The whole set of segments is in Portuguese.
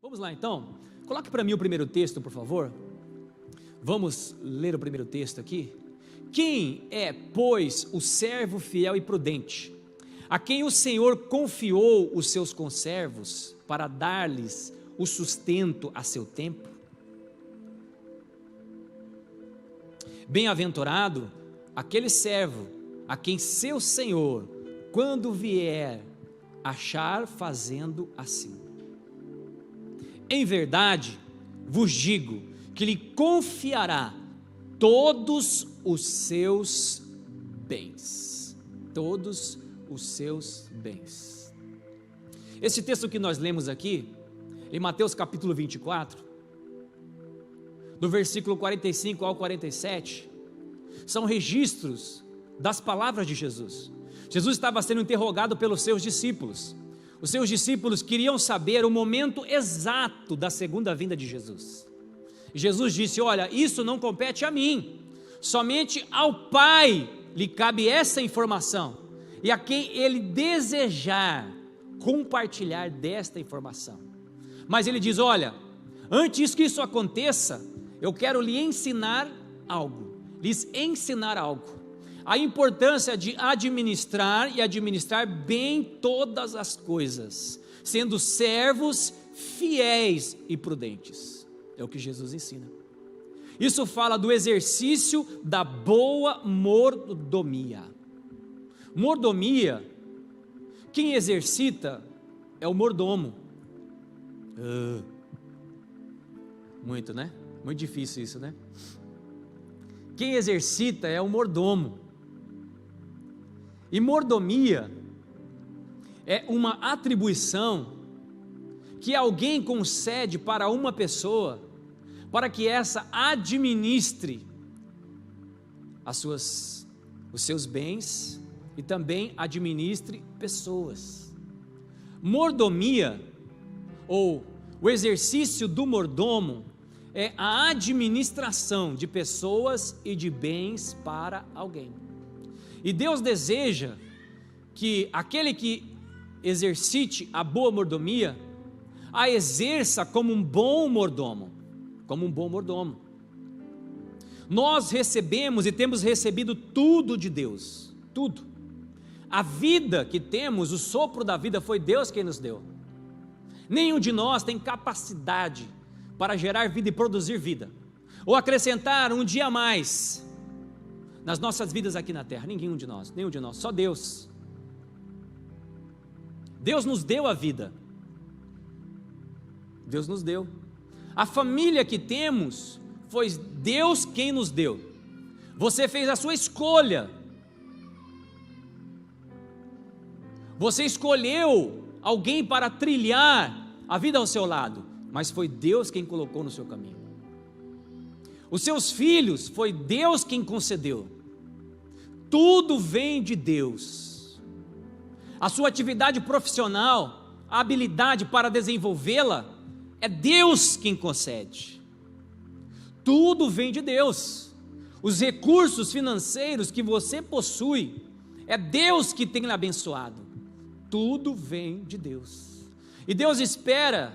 Vamos lá então, coloque para mim o primeiro texto, por favor. Vamos ler o primeiro texto aqui. Quem é, pois, o servo fiel e prudente, a quem o Senhor confiou os seus conservos para dar-lhes o sustento a seu tempo? Bem-aventurado aquele servo a quem seu Senhor, quando vier, achar fazendo assim. Em verdade, vos digo que lhe confiará todos os seus bens. Todos os seus bens. Esse texto que nós lemos aqui, em Mateus capítulo 24, do versículo 45 ao 47, são registros das palavras de Jesus. Jesus estava sendo interrogado pelos seus discípulos. Os seus discípulos queriam saber o momento exato da segunda vinda de Jesus. E Jesus disse: olha, isso não compete a mim, somente ao Pai lhe cabe essa informação, e a quem Ele desejar compartilhar desta informação. Mas Ele diz: olha, antes que isso aconteça, eu quero lhes ensinar algo, a importância de administrar e administrar bem todas as coisas, sendo servos fiéis e prudentes. É o que Jesus ensina. Isso fala do exercício da boa mordomia. Mordomia, quem exercita é o mordomo. Muito, né? Muito difícil isso, né? Quem exercita é o mordomo. E mordomia é uma atribuição que alguém concede para uma pessoa, para que essa administre os seus bens e também administre pessoas. Mordomia, ou o exercício do mordomo, é a administração de pessoas e de bens para alguém. E Deus deseja que aquele que exercite a boa mordomia, a exerça como um bom mordomo, Nós recebemos e temos recebido tudo de Deus, tudo. A vida que temos, o sopro da vida, foi Deus quem nos deu. Nenhum de nós tem capacidade para gerar vida e produzir vida, ou acrescentar um dia a mais nas nossas vidas aqui na terra. Nenhum de nós, só Deus. Deus nos deu a vida, Deus nos deu. A família que temos, foi Deus quem nos deu. Você fez a sua escolha, você escolheu alguém para trilhar a vida ao seu lado, mas foi Deus quem colocou no seu caminho. Os seus filhos, foi Deus quem concedeu. Tudo vem de Deus. A sua atividade profissional, a habilidade para desenvolvê-la, é Deus quem concede. Tudo vem de Deus. Os recursos financeiros que você possui, é Deus que tem lhe abençoado. Tudo vem de Deus. E Deus espera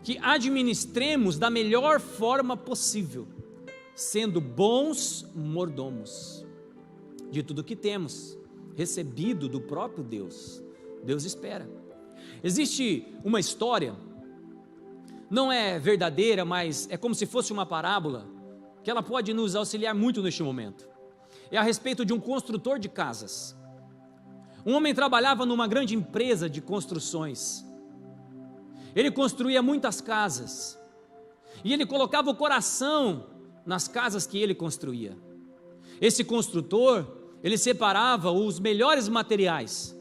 que administremos da melhor forma possível, sendo bons mordomos de tudo que temos recebido do próprio Deus. Deus espera. Existe uma história, não é verdadeira, mas é como se fosse uma parábola, que ela pode nos auxiliar muito neste momento. É a respeito de um construtor de casas. Um homem trabalhava numa grande empresa de construções. Ele construía muitas casas, e ele colocava o coração nas casas que ele construía. Esse construtor, ele separava os melhores materiais,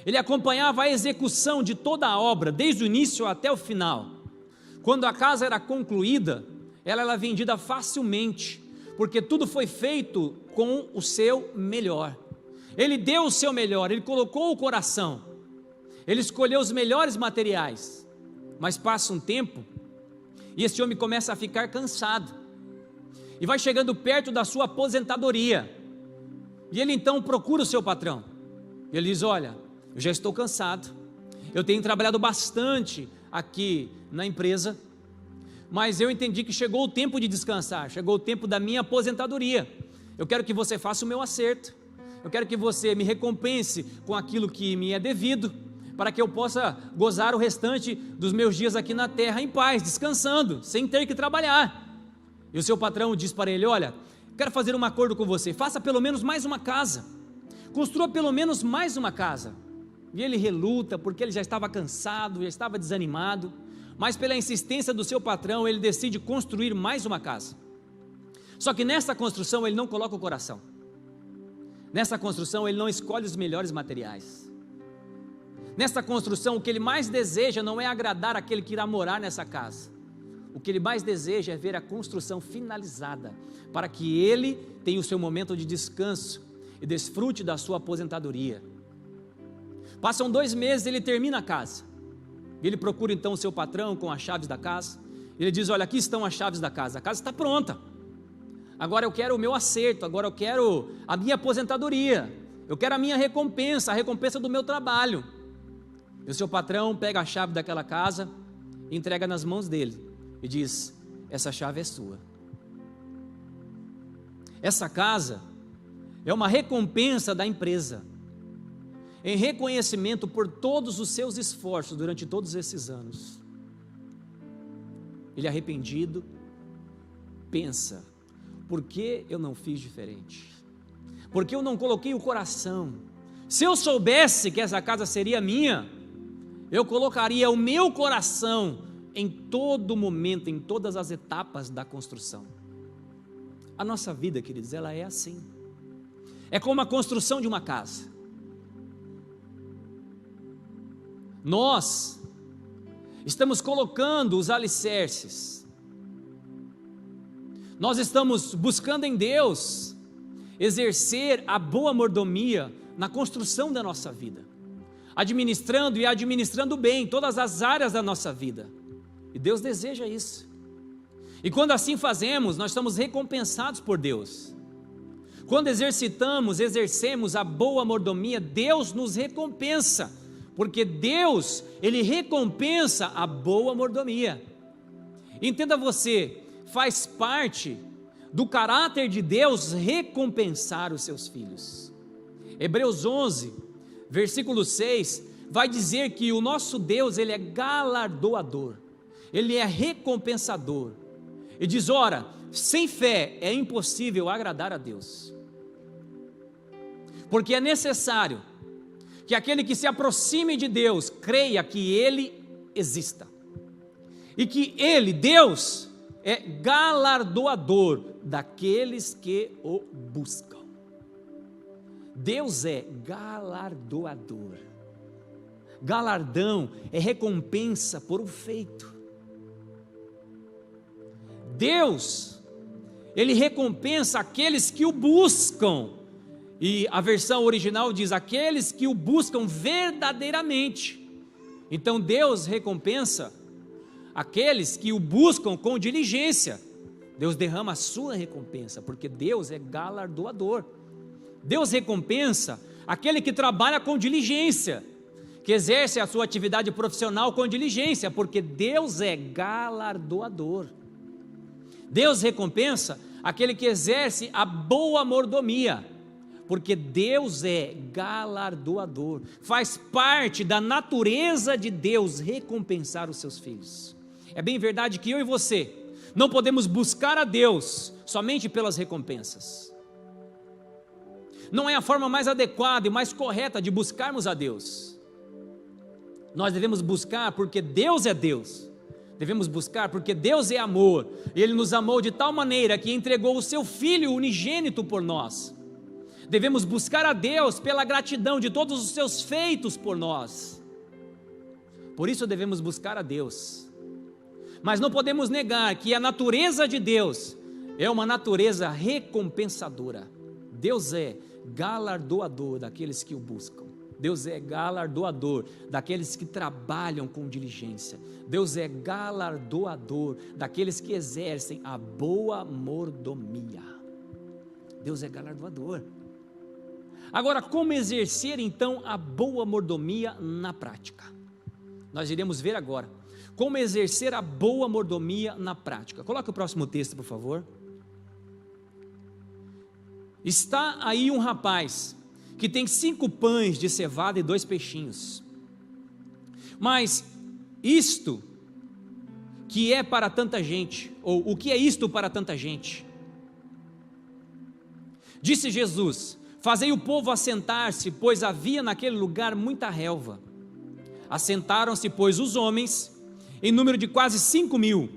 ele acompanhava a execução de toda a obra, desde o início até o final. Quando a casa era concluída, ela era vendida facilmente, porque tudo foi feito com o seu melhor. Ele deu o seu melhor, ele colocou o coração, ele escolheu os melhores materiais. Mas passa um tempo, e esse homem começa a ficar cansado, e vai chegando perto da sua aposentadoria, e ele então procura o seu patrão. Ele diz: olha, eu já estou cansado, eu tenho trabalhado bastante aqui na empresa, mas eu entendi que chegou o tempo de descansar, chegou o tempo da minha aposentadoria. Eu quero que você faça o meu acerto, eu quero que você me recompense com aquilo que me é devido, para que eu possa gozar o restante dos meus dias aqui na terra em paz, descansando, sem ter que trabalhar. E o seu patrão diz para ele: olha, quero fazer um acordo com você, faça pelo menos mais uma casa, construa pelo menos mais uma casa. E ele reluta, porque ele já estava cansado, já estava desanimado, mas pela insistência do seu patrão, ele decide construir mais uma casa. Só que nessa construção ele não coloca o coração, nessa construção ele não escolhe os melhores materiais, nessa construção o que ele mais deseja não é agradar aquele que irá morar nessa casa, o que ele mais deseja é ver a construção finalizada, para que ele tenha o seu momento de descanso e desfrute da sua aposentadoria. Passam 2 meses, ele termina a casa, ele procura então o seu patrão com as chaves da casa, ele diz: olha, aqui estão as chaves da casa, a casa está pronta, agora eu quero o meu acerto, agora eu quero a minha aposentadoria, eu quero a minha recompensa, a recompensa do meu trabalho. E o seu patrão pega a chave daquela casa, entrega nas mãos dele e diz: essa chave é sua. Essa casa é uma recompensa da empresa, em reconhecimento por todos os seus esforços durante todos esses anos. Ele, arrependido, pensa: por que eu não fiz diferente? Por que eu não coloquei o coração? Se eu soubesse que essa casa seria minha, eu colocaria o meu coração em todo momento, em todas as etapas da construção. A nossa vida, queridos, ela é assim, é como a construção de uma casa. Nós estamos colocando os alicerces, nós estamos buscando em Deus exercer a boa mordomia na construção da nossa vida, administrando e administrando bem todas as áreas da nossa vida, e Deus deseja isso, e quando assim fazemos, nós estamos recompensados por Deus. Quando exercemos a boa mordomia, Deus nos recompensa, porque Deus, Ele recompensa a boa mordomia. Entenda você, faz parte do caráter de Deus recompensar os seus filhos. Hebreus 11, versículo 6, vai dizer que o nosso Deus, Ele é galardoador, Ele é recompensador, e diz: ora, sem fé é impossível agradar a Deus, porque é necessário que aquele que se aproxime de Deus creia que Ele exista, e que Ele, Deus, é galardoador daqueles que o buscam. Deus é galardoador. Galardão é recompensa por um feito. Deus, Ele recompensa aqueles que o buscam, e a versão original diz: aqueles que o buscam verdadeiramente. Então Deus recompensa aqueles que o buscam com diligência. Deus derrama a sua recompensa, porque Deus é galardoador. Deus recompensa aquele que trabalha com diligência, que exerce a sua atividade profissional com diligência, porque Deus é galardoador. Deus recompensa aquele que exerce a boa mordomia, porque Deus é galardoador. Faz parte da natureza de Deus recompensar os seus filhos. É bem verdade que eu e você não podemos buscar a Deus somente pelas recompensas. Não é a forma mais adequada e mais correta de buscarmos a Deus. Nós devemos buscar porque Deus é Deus. Devemos buscar porque Deus é amor. Ele nos amou de tal maneira que entregou o seu Filho unigênito por nós. Devemos buscar a Deus pela gratidão de todos os seus feitos por nós. Por isso devemos buscar a Deus. Mas não podemos negar que a natureza de Deus é uma natureza recompensadora. Deus é galardoador daqueles que o buscam. Deus é galardoador daqueles que trabalham com diligência. Deus é galardoador daqueles que exercem a boa mordomia. Deus é galardoador. Agora, como exercer então a boa mordomia na prática? Nós iremos ver agora. Como exercer a boa mordomia na prática. Coloque o próximo texto, por favor. Está aí um rapaz que tem 5 pães de cevada e 2 peixinhos. Mas isto que é para tanta gente, ou o que é isto para tanta gente? Disse Jesus: fazei o povo assentar-se, pois havia naquele lugar muita relva. Assentaram-se, pois, os homens, em número de quase 5.000.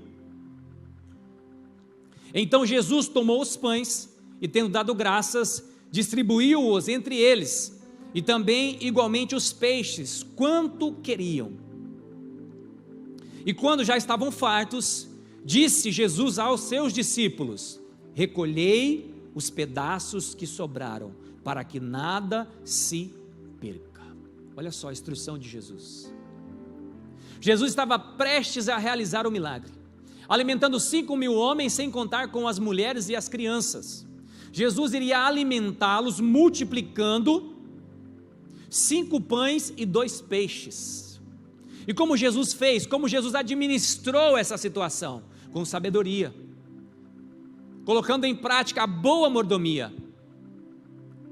Então Jesus tomou os pães, e tendo dado graças, distribuiu-os entre eles, e também igualmente os peixes, quanto queriam. E quando já estavam fartos, disse Jesus aos seus discípulos: recolhei os pedaços que sobraram, para que nada se perca. Olha só a instrução de Jesus. Jesus estava prestes a realizar o milagre, alimentando 5.000 homens, sem contar com as mulheres e as crianças. Jesus iria alimentá-los multiplicando 5 pães e 2 peixes. E como Jesus fez, como Jesus administrou essa situação? Com sabedoria, colocando em prática a boa mordomia.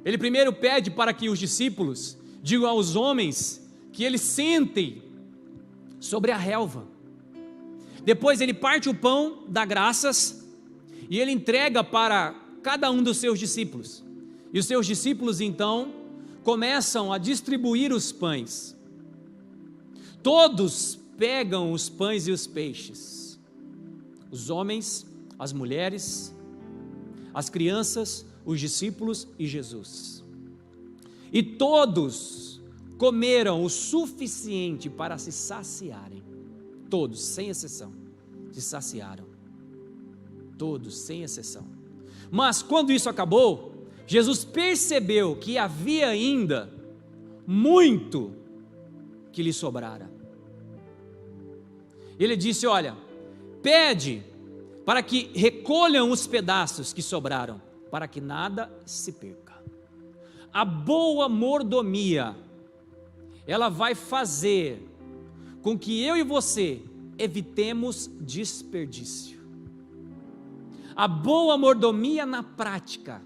Ele primeiro pede para que os discípulos digam aos homens que eles sentem sobre a relva. Depois ele parte o pão, dá graças, e ele entrega para cada um dos seus discípulos. E os seus discípulos então começam a distribuir os pães. Todos pegam os pães e os peixes. Os homens, as mulheres, as crianças, os discípulos e Jesus. E todos comeram o suficiente para se saciarem. Todos, sem exceção, se saciaram. Todos, sem exceção. Mas quando isso acabou, Jesus percebeu que havia ainda muito que lhe sobrara. Ele disse: olha, pede para que recolham os pedaços que sobraram, para que nada se perca. A boa mordomia, ela vai fazer com que eu e você evitemos desperdício. A boa mordomia na prática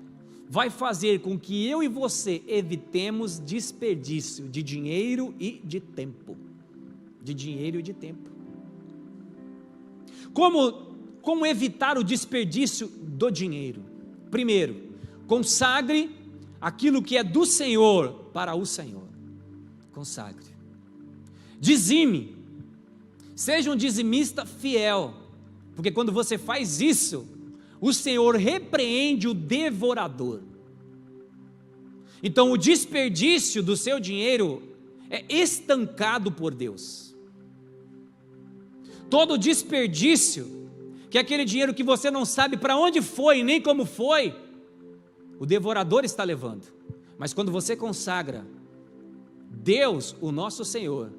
vai fazer com que eu e você evitemos desperdício de dinheiro e de tempo. De dinheiro e de tempo. Como evitar o desperdício do dinheiro? Primeiro, consagre aquilo que é do Senhor para o Senhor. Consagre. Dizime. Seja um dizimista fiel, porque quando você faz isso, o Senhor repreende o devorador. Então o desperdício do seu dinheiro é estancado por Deus. Todo desperdício, que é aquele dinheiro que você não sabe para onde foi nem como foi, o devorador está levando. Mas quando você consagra, Deus, o nosso Senhor,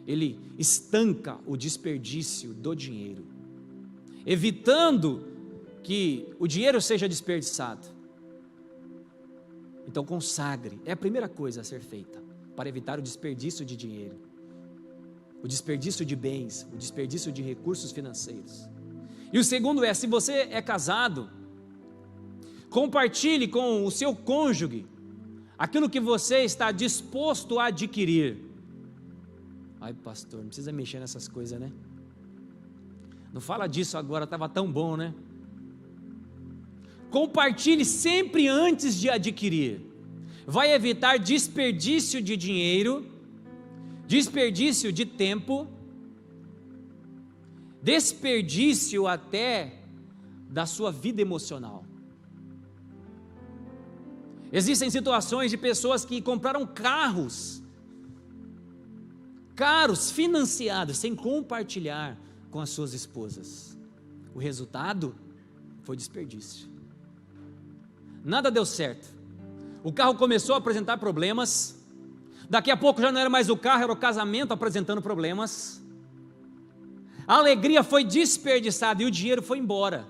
Ele estanca o desperdício do dinheiro, evitando que o dinheiro seja desperdiçado. Então consagre, é a primeira coisa a ser feita, para evitar o desperdício de dinheiro, o desperdício de bens, o desperdício de recursos financeiros. E o segundo é, se você é casado, compartilhe com o seu cônjuge aquilo que você está disposto a adquirir. Ai pastor, não precisa mexer nessas coisas, né? Não fala disso agora, estava tão bom, né? Compartilhe sempre antes de adquirir. Vai evitar desperdício de dinheiro, desperdício de tempo, desperdício até da sua vida emocional. Existem situações de pessoas que compraram carros caros, financiados, sem compartilhar com as suas esposas. O resultado foi desperdício. Nada deu certo. O carro começou a apresentar problemas. Daqui a pouco já não era mais o carro, era o casamento apresentando problemas. A alegria foi desperdiçada e o dinheiro foi embora,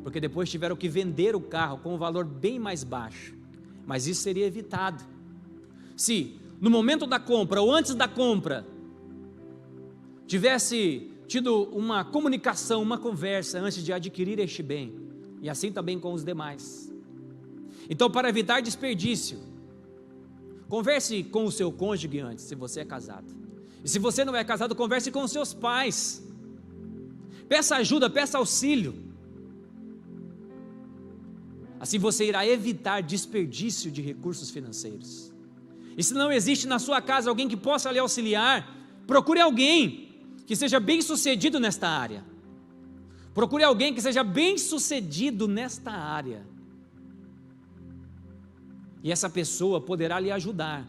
porque depois tiveram que vender o carro com um valor bem mais baixo. Mas isso seria evitado se no momento da compra ou antes da compra tivesse tido uma comunicação, uma conversa antes de adquirir este bem, e assim também com os demais. Então, para evitar desperdício, converse com o seu cônjuge antes, se você é casado. E se você não é casado, converse com os seus pais. Peça ajuda, peça auxílio. Assim você irá evitar desperdício de recursos financeiros. E se não existe na sua casa alguém que possa lhe auxiliar, procure alguém que seja bem sucedido nesta área. Procure alguém que seja bem sucedido nesta área. E essa pessoa poderá lhe ajudar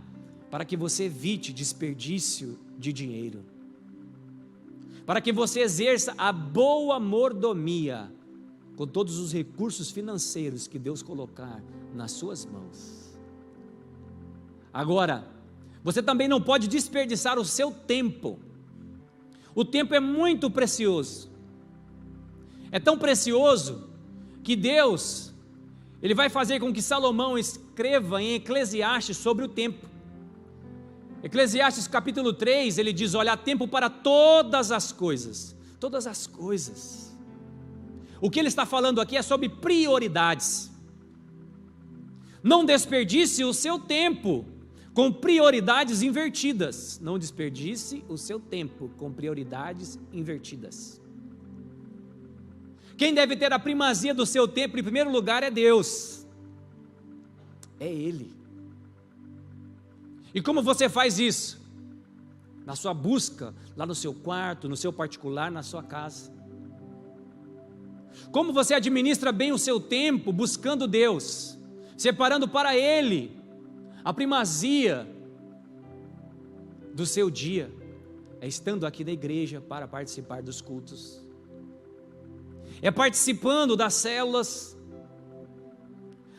para que você evite desperdício de dinheiro, para que você exerça a boa mordomia com todos os recursos financeiros que Deus colocar nas suas mãos. Agora, você também não pode desperdiçar o seu tempo. O tempo é muito precioso. É tão precioso que Deus, Ele vai fazer com que Salomão escreva em Eclesiastes sobre o tempo. Eclesiastes capítulo 3, ele diz: olha, há tempo para todas as coisas. Todas as coisas. O que ele está falando aqui é sobre prioridades. Não desperdice o seu tempo com prioridades invertidas. Não desperdice o seu tempo com prioridades invertidas. Quem deve ter a primazia do seu tempo, em primeiro lugar, é Deus. É Ele. E como você faz isso? Na sua busca, lá no seu quarto, no seu particular, na sua casa. Como você administra bem o seu tempo, buscando Deus, separando para Ele a primazia do seu dia, é estando aqui na igreja para participar dos cultos, é participando das células.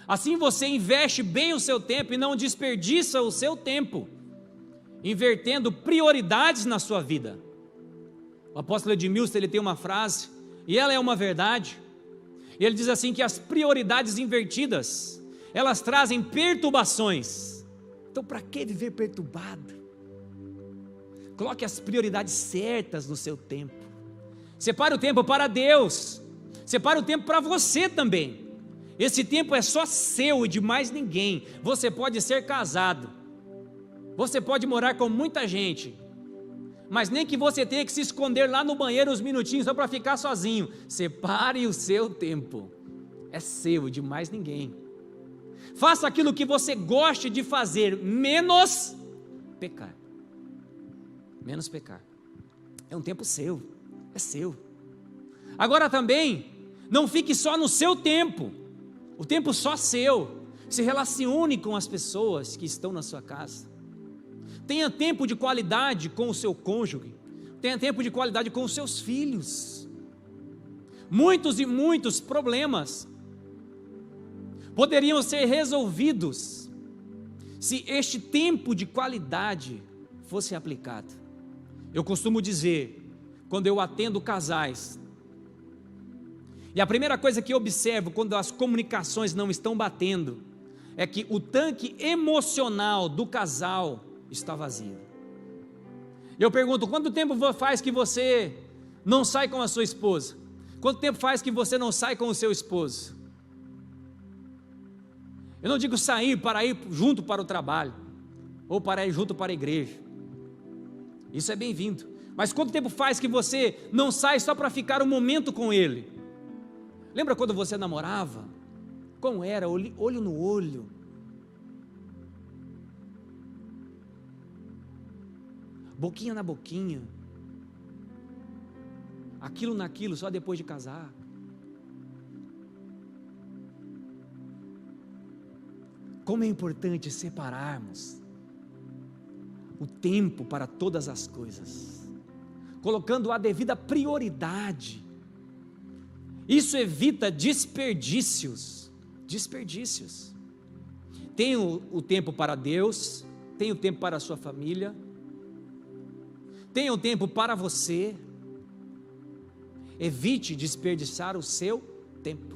Assim você investe bem o seu tempo e não desperdiça o seu tempo, invertendo prioridades na sua vida. O apóstolo Edmilson, ele tem uma frase, e ela é uma verdade, e ele diz assim, que as prioridades invertidas, elas trazem perturbações. Então para que viver perturbado? Coloque as prioridades certas no seu tempo. Separe o tempo para Deus, separe o tempo para você também. Esse tempo é só seu e de mais ninguém. Você pode ser casado, você pode morar com muita gente, mas nem que você tenha que se esconder lá no banheiro uns minutinhos só para ficar sozinho. Separe o seu tempo, é seu e de mais ninguém. Faça aquilo que você goste de fazer, menos pecar. Menos pecar. É um tempo seu, é seu. Agora também, não fique só no seu tempo, o tempo só seu. Se relacione com as pessoas que estão na sua casa. Tenha tempo de qualidade com o seu cônjuge. Tenha tempo de qualidade com os seus filhos. Muitos e muitos problemas poderiam ser resolvidos se este tempo de qualidade fosse aplicado. Eu costumo dizer, quando eu atendo casais, e a primeira coisa que eu observo quando as comunicações não estão batendo, é que o tanque emocional do casal está vazio. Eu pergunto, quanto tempo faz que você não sai com a sua esposa? Quanto tempo faz que você não sai com o seu esposo? Eu não digo sair para ir junto para o trabalho, ou para ir junto para a igreja. Isso é bem-vindo. Mas quanto tempo faz que você não sai só para ficar um momento com ele? Lembra quando você namorava? Como era? Olho no olho. Boquinha na boquinha. Aquilo naquilo só depois de casar. Como é importante separarmos o tempo para todas as coisas, colocando a devida prioridade. Isso evita desperdícios. Tenha o tempo para Deus, tenha o tempo para a sua família, tenha o tempo para você. Evite desperdiçar o seu tempo.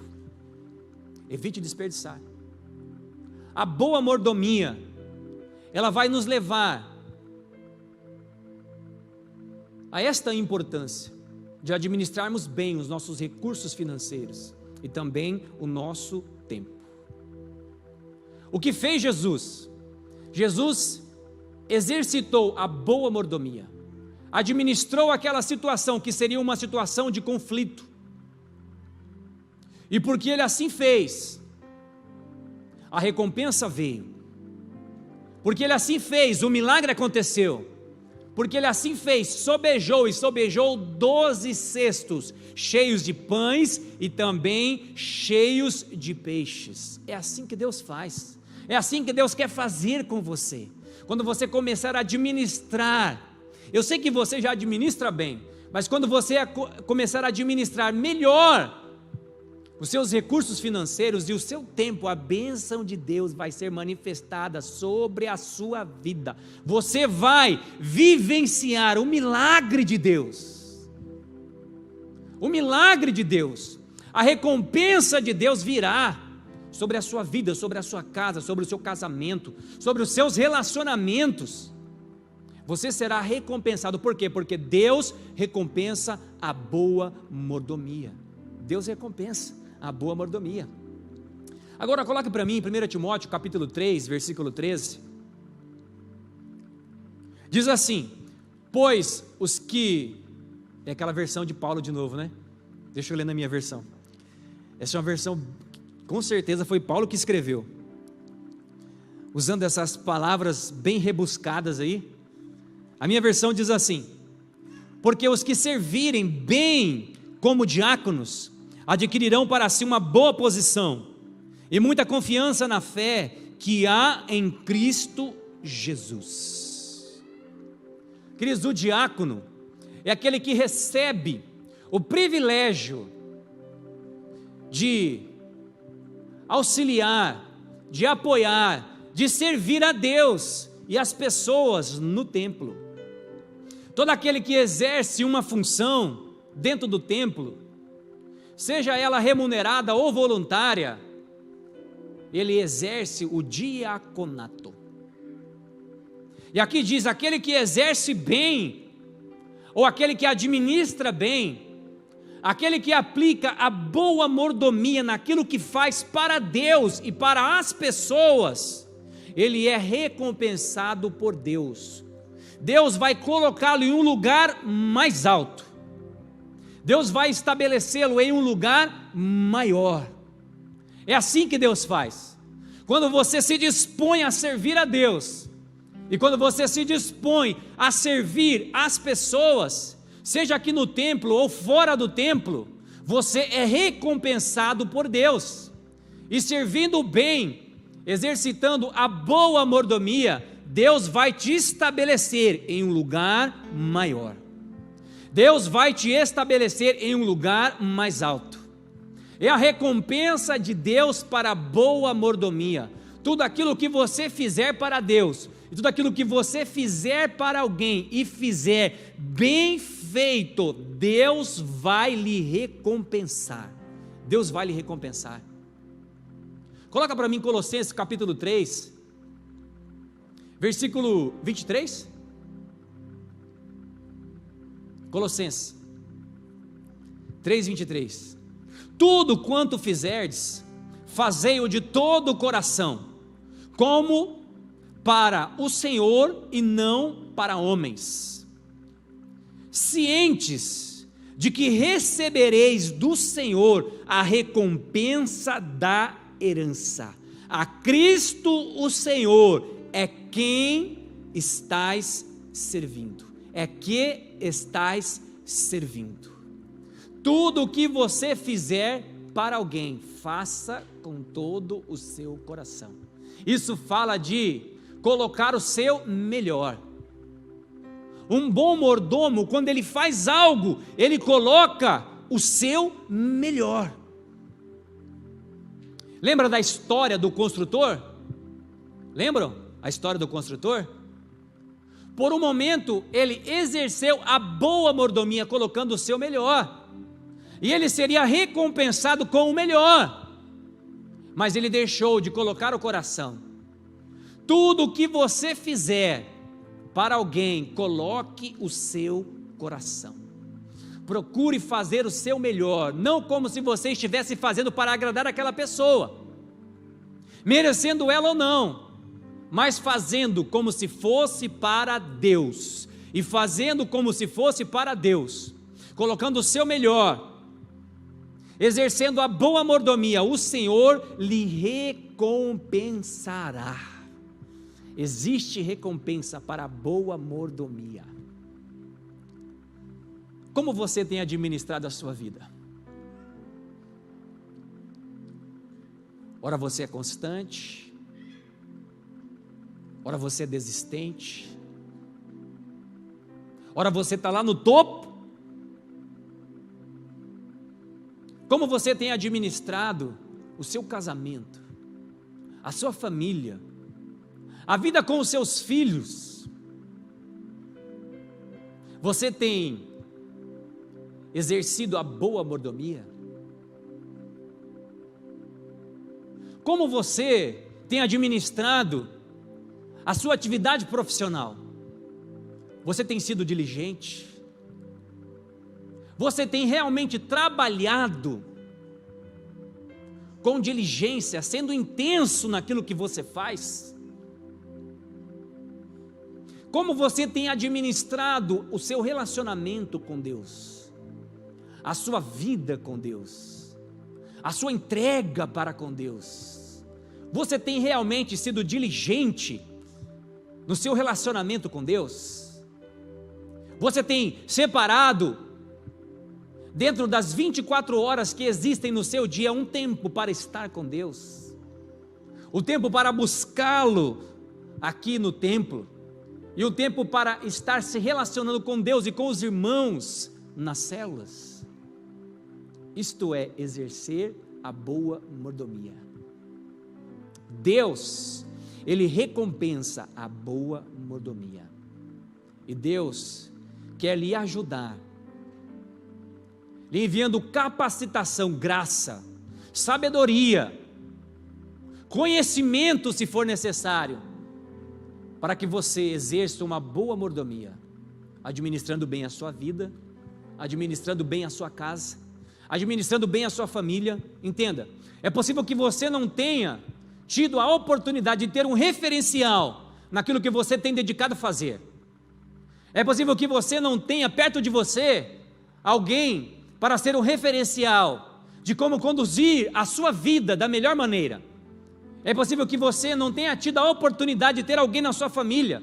Evite desperdiçar. A boa mordomia, ela vai nos levar a esta importância de administrarmos bem os nossos recursos financeiros e também o nosso tempo. O que fez Jesus? Jesus exercitou a boa mordomia, administrou aquela situação que seria uma situação de conflito, e porque ele assim fez, a recompensa veio. Porque ele assim fez, o milagre aconteceu. Porque ele assim fez, sobejou 12 cestos cheios de pães e também cheios de peixes. É assim que Deus faz. É assim que Deus quer fazer com você. Quando você começar a administrar, eu sei que você já administra bem, mas quando você começar a administrar melhor os seus recursos financeiros e o seu tempo, a bênção de Deus vai ser manifestada sobre a sua vida. Você vai vivenciar o milagre de Deus. O milagre de Deus, a recompensa de Deus virá sobre a sua vida, sobre a sua casa, sobre o seu casamento, sobre os seus relacionamentos. Você será recompensado. Por quê? Porque Deus recompensa a boa mordomia. Deus recompensa a boa mordomia. Agora coloque para mim 1 Timóteo capítulo 3, versículo 13. Diz assim: pois os que... É aquela versão de Paulo de novo, né? Deixa eu ler na minha versão. Essa é uma versão, com certeza foi Paulo que escreveu, usando essas palavras bem rebuscadas aí. A minha versão diz assim: porque os que servirem bem como diáconos adquirirão para si uma boa posição e muita confiança na fé que há em Cristo Jesus. Queridos, o diácono é aquele que recebe o privilégio de auxiliar, de apoiar, de servir a Deus e as pessoas no templo. Todo aquele que exerce uma função dentro do templo, seja ela remunerada ou voluntária, ele exerce o diaconato. E aqui diz: aquele que exerce bem, ou aquele que administra bem, aquele que aplica a boa mordomia naquilo que faz para Deus e para as pessoas, ele é recompensado por Deus. Deus vai colocá-lo em um lugar mais alto. Deus vai estabelecê-lo em um lugar maior. É assim que Deus faz. Quando você se dispõe a servir a Deus, e quando você se dispõe a servir as pessoas, seja aqui no templo ou fora do templo, você é recompensado por Deus. E servindo bem, exercitando a boa mordomia, Deus vai te estabelecer em um lugar maior. Deus vai te estabelecer em um lugar mais alto. É a recompensa de Deus para a boa mordomia. Tudo aquilo que você fizer para Deus, e tudo aquilo que você fizer para alguém e fizer bem feito, Deus vai lhe recompensar. Deus vai lhe recompensar. Coloca para mim Colossenses capítulo 3, versículo 23. Colossenses 3:23. Tudo quanto fizerdes, fazei-o de todo o coração, como para o Senhor e não para homens, cientes de que recebereis do Senhor a recompensa da herança. A Cristo o Senhor é quem estais servindo. É que estais servindo. Tudo o que você fizer para alguém, faça com todo o seu coração. Isso fala de colocar o seu melhor. Um bom mordomo, quando ele faz algo, ele coloca o seu melhor. Lembra da história do construtor? Lembram a história do construtor? Por um momento, ele exerceu a boa mordomia, colocando o seu melhor, e ele seria recompensado com o melhor, mas ele deixou de colocar o coração. Tudo o que você fizer para alguém, coloque o seu coração. Procure fazer o seu melhor, não como se você estivesse fazendo para agradar aquela pessoa, merecendo ela ou não, mas fazendo como se fosse para Deus, e fazendo como se fosse para Deus, colocando o seu melhor, exercendo a boa mordomia, o Senhor lhe recompensará. Existe recompensa para a boa mordomia. Como você tem administrado a sua vida? Ora você é constante, ora você é desistente, ora você está lá no topo. Como você tem administrado o seu casamento, a sua família, a vida com os seus filhos? Você tem exercido a boa mordomia? Como você tem administrado a sua atividade profissional? Você tem sido diligente? Você tem realmente trabalhado com diligência, sendo intenso naquilo que você faz? Como você tem administrado o seu relacionamento com Deus, a sua vida com Deus, a sua entrega para com Deus? Você tem realmente sido diligente no seu relacionamento com Deus? Você tem separado, dentro das 24 horas que existem no seu dia, um tempo para estar com Deus? O tempo para buscá-lo aqui no templo, e o tempo para estar se relacionando com Deus e com os irmãos nas células? Isto é exercer a boa mordomia. Deus, Ele recompensa a boa mordomia, e Deus quer lhe ajudar, lhe enviando capacitação, graça, sabedoria, conhecimento, se for necessário, para que você exerça uma boa mordomia, administrando bem a sua vida, administrando bem a sua casa, administrando bem a sua família. Entenda, é possível que você não tenha tido a oportunidade de ter um referencial naquilo que você tem dedicado a fazer. É possível que você não tenha perto de você alguém para ser um referencial de como conduzir a sua vida da melhor maneira. É possível que você não tenha tido a oportunidade de ter alguém na sua família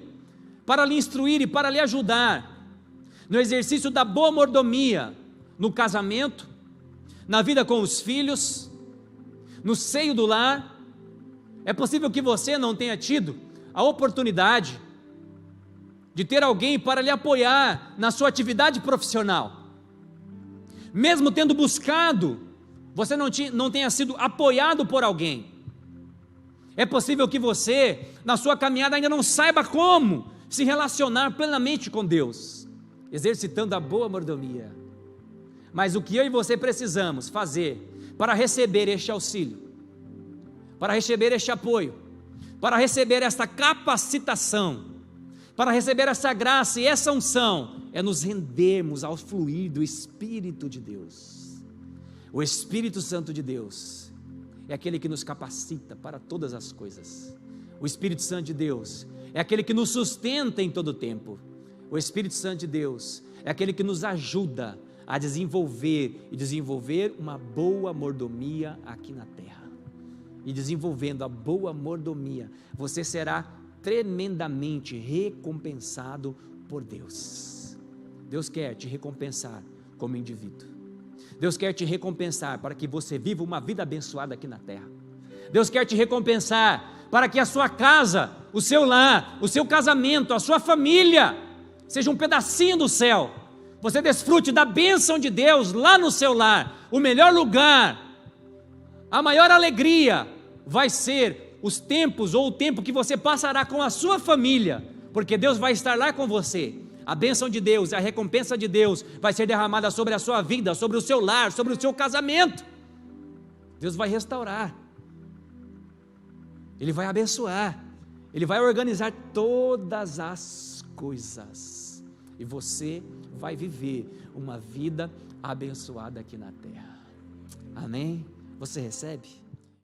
para lhe instruir e para lhe ajudar no exercício da boa mordomia, no casamento, na vida com os filhos, no seio do lar. É possível que você não tenha tido a oportunidade de ter alguém para lhe apoiar na sua atividade profissional. Mesmo tendo buscado, você não tenha sido apoiado por alguém. É possível que você, na sua caminhada, ainda não saiba como se relacionar plenamente com Deus, exercitando a boa mordomia. Mas o que eu e você precisamos fazer para receber este auxílio, para receber este apoio, para receber esta capacitação, para receber essa graça e essa unção, é nos rendermos ao fluir do Espírito de Deus. O Espírito Santo de Deus é aquele que nos capacita para todas as coisas. O Espírito Santo de Deus é aquele que nos sustenta em todo o tempo. O Espírito Santo de Deus é aquele que nos ajuda a desenvolver uma boa mordomia aqui na terra. E desenvolvendo a boa mordomia, você será tremendamente recompensado por Deus. Deus quer te recompensar como indivíduo. Deus quer te recompensar para que você viva uma vida abençoada aqui na terra. Deus quer te recompensar para que a sua casa, o seu lar, o seu casamento, a sua família seja um pedacinho do céu. Você desfrute da bênção de Deus lá no seu lar. O melhor lugar, a maior alegria vai ser os tempos ou o tempo que você passará com a sua família, porque Deus vai estar lá com você. A bênção de Deus, a recompensa de Deus vai ser derramada sobre a sua vida, sobre o seu lar, sobre o seu casamento. Deus vai restaurar, Ele vai abençoar, Ele vai organizar todas as coisas, e você vai viver uma vida abençoada aqui na terra. Amém? Você recebe?